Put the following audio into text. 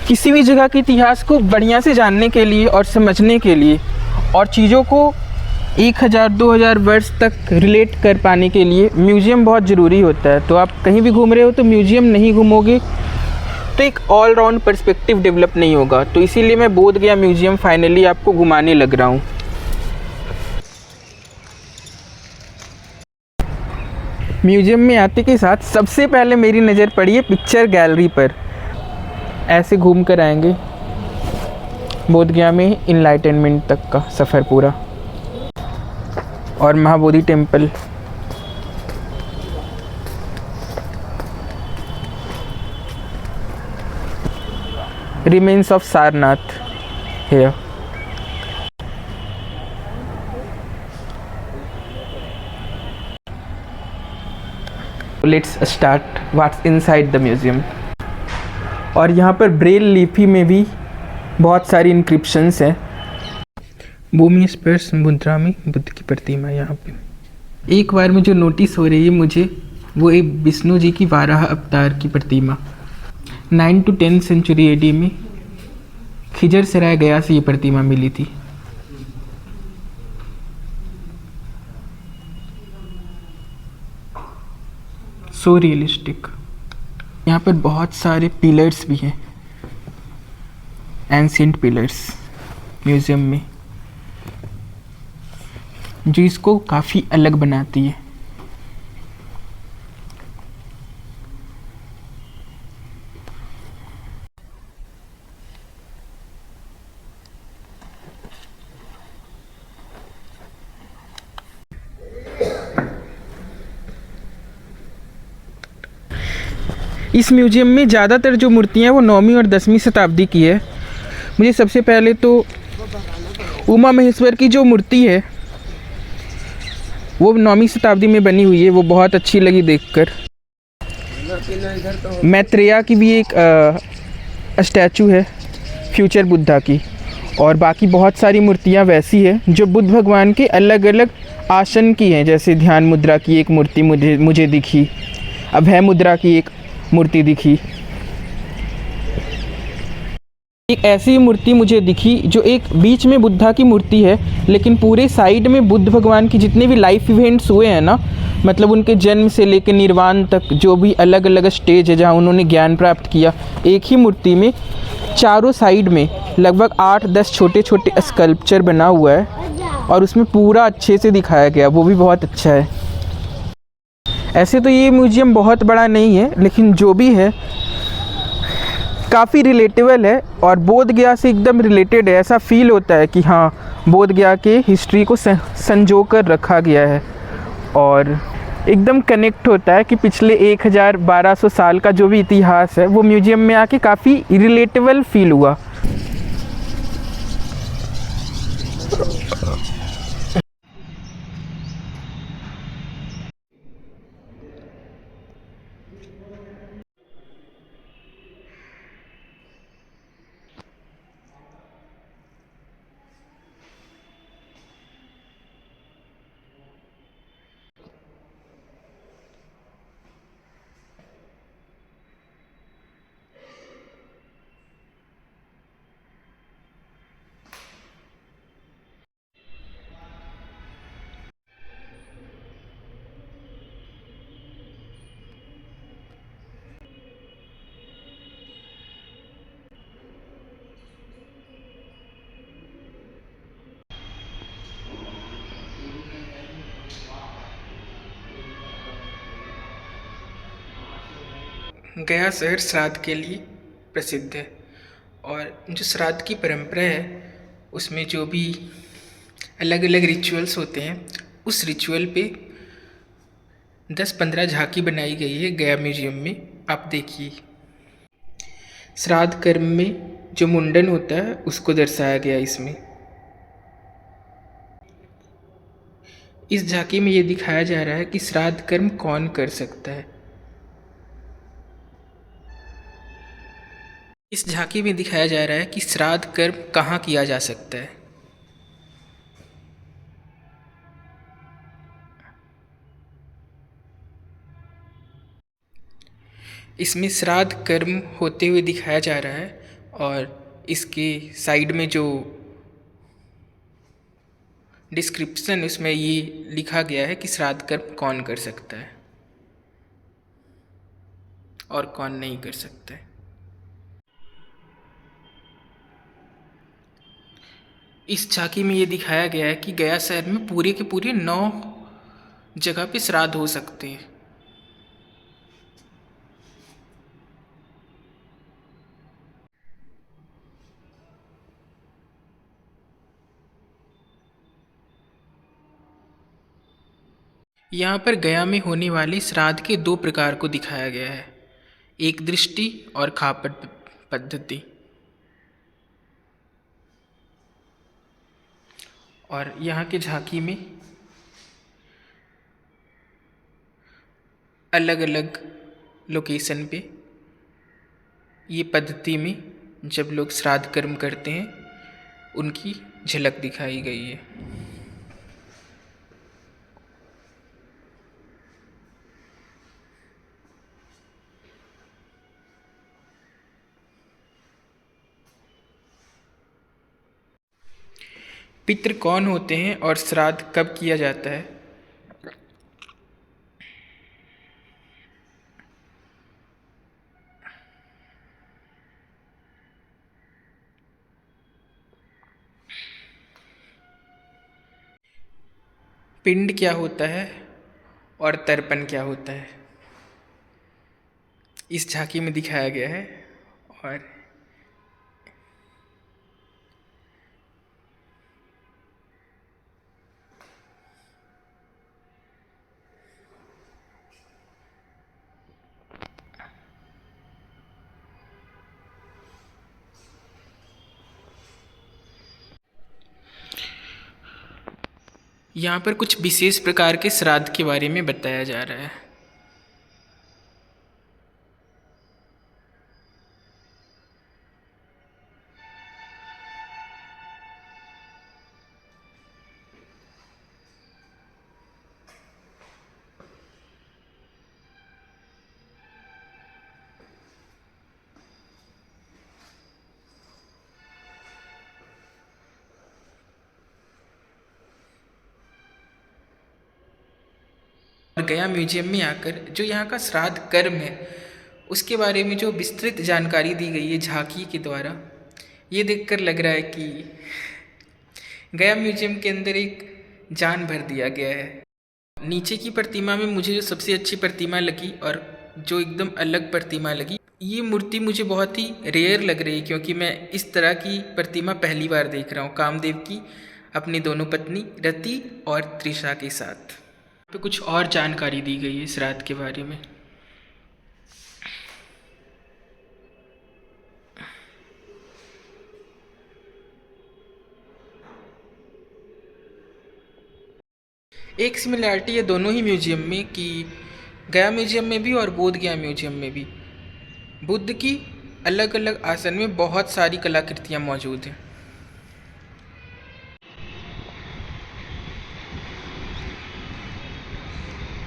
किसी भी जगह के इतिहास को बढ़िया से जानने के लिए और समझने के लिए और चीज़ों को 1000-2000 वर्ष तक रिलेट कर पाने के लिए म्यूज़ियम बहुत ज़रूरी होता है। तो आप कहीं भी घूम रहे हो तो म्यूज़ियम नहीं घूमोगे तो एक ऑल राउंड पर्सपेक्टिव डेवलप नहीं होगा। तो इसीलिए मैं बोध गया म्यूज़ियम फाइनली आपको घुमाने लग रहा हूँ। म्यूज़ियम में आते के साथ सबसे पहले मेरी नज़र पड़ी है पिक्चर गैलरी पर। ऐसे घूम कर आएंगे बोध गया में इनलाइटनमेंट तक का सफ़र पूरा, और Mahabodhi temple. Remains of Sarnath here. Let's start what's inside the museum. और यहाँ पर ब्रेल लिपि में भी बहुत सारी इंक्रिप्शंस हैं। भूमि स्पर्श मुद्रा में बुद्ध की प्रतिमा यहाँ पे। एक बार में जो नोटिस हो रही है मुझे, वो एक विष्णु जी की वाराह अवतार की प्रतिमा 9 to 10 सेंचुरी एडी में खिजर सराय गया से ये प्रतिमा मिली थी। सो रियलिस्टिक। यहाँ पर बहुत सारे पिलर्स भी हैं, एंशिएंट पिलर्स म्यूज़ियम में, जो इसको काफ़ी अलग बनाती है। इस म्यूज़ियम में ज़्यादातर जो मूर्तियाँ वो 9वीं और 10वीं शताब्दी की है। मुझे सबसे पहले तो उमा महेश्वर की जो मूर्ति है वो 9वीं शताब्दी में बनी हुई है, वो बहुत अच्छी लगी देखकर। मैत्रेया की भी एक स्टैचू है फ्यूचर बुद्धा की, और बाकी बहुत सारी मूर्तियाँ वैसी है जो बुद्ध भगवान के अलग अलग आसन की हैं। जैसे ध्यान मुद्रा की एक मूर्ति मुझे दिखी, अभय मुद्रा की एक मूर्ति दिखी, एक ऐसी मूर्ति मुझे दिखी जो एक बीच में बुद्धा की मूर्ति है, लेकिन पूरे साइड में बुद्ध भगवान की जितने भी लाइफ इवेंट्स हुए हैं ना, मतलब उनके जन्म से लेकर निर्वाण तक जो भी अलग अलग स्टेज है जहाँ उन्होंने ज्ञान प्राप्त किया, एक ही मूर्ति में चारों साइड में लगभग 8-10 छोटे छोटे स्कल्पचर बना हुआ है, और उसमें पूरा अच्छे से दिखाया गया, वो भी बहुत अच्छा है। ऐसे तो ये म्यूज़ियम बहुत बड़ा नहीं है, लेकिन जो भी है काफ़ी रिलेटेबल है और बोध गया से एकदम रिलेटेड है। ऐसा फील होता है कि हाँ, बोध गया के हिस्ट्री को संजो कर रखा गया है, और एकदम कनेक्ट होता है कि पिछले 1200 साल का जो भी इतिहास है वो म्यूज़ियम में आके काफ़ी रिलेटेबल फील हुआ। गया शहर श्राद्ध के लिए प्रसिद्ध है, और जो श्राद्ध की परंपरा है उसमें जो भी अलग अलग रिचुअल्स होते हैं, उस रिचुअल पे 10-15 झांकी बनाई गई है गया म्यूज़ियम में। आप देखिए, श्राद्ध कर्म में जो मुंडन होता है उसको दर्शाया गया इसमें। इस झांकी में ये दिखाया जा रहा है कि श्राद्ध कर्म कौन कर सकता है। इस झांकी में दिखाया जा रहा है कि श्राद्ध कर्म कहाँ किया जा सकता है। इसमें श्राद्ध कर्म होते हुए दिखाया जा रहा है, और इसके साइड में जो डिस्क्रिप्शन उसमें ये लिखा गया है कि श्राद्ध कर्म कौन कर सकता है और कौन नहीं कर सकता है। इस झांकी में ये दिखाया गया है कि गया शहर में पूरे के पूरे 9 जगह पे श्राद्ध हो सकते हैं। यहाँ पर गया में होने वाले श्राद्ध के 2 प्रकार को दिखाया गया है, एक दृष्टि और खापट पद्धति। और यहाँ के झांकी में अलग अलग लोकेशन पे ये पद्धति में जब लोग श्राद्ध कर्म करते हैं उनकी झलक दिखाई गई है। पितृ कौन होते हैं और श्राद्ध कब किया जाता है? पिंड क्या होता है और तर्पण क्या होता है, इस झांकी में दिखाया गया है। और यहाँ पर कुछ विशेष प्रकार के श्राद्ध के बारे में बताया जा रहा है। और गया म्यूजियम में आकर जो यहाँ का श्राद्ध कर्म है उसके बारे में जो विस्तृत जानकारी दी गई है झांकी के द्वारा, ये देखकर लग रहा है कि गया म्यूजियम के अंदर एक जान भर दिया गया है। नीचे की प्रतिमा में मुझे जो सबसे अच्छी प्रतिमा लगी और जो एकदम अलग प्रतिमा लगी, ये मूर्ति मुझे बहुत ही रेयर लग रही है क्योंकि मैं इस तरह की प्रतिमा पहली बार देख रहा हूँ कामदेव की अपनी दोनों पत्नी रति और त्रिशा के साथ। पे कुछ और जानकारी दी गई है श्राद्ध के बारे में। एक सिमिलैरिटी है दोनों ही म्यूजियम में कि गया म्यूजियम में भी और बोध गया म्यूजियम में भी बुद्ध की अलग अलग आसन में बहुत सारी कलाकृतियाँ मौजूद हैं।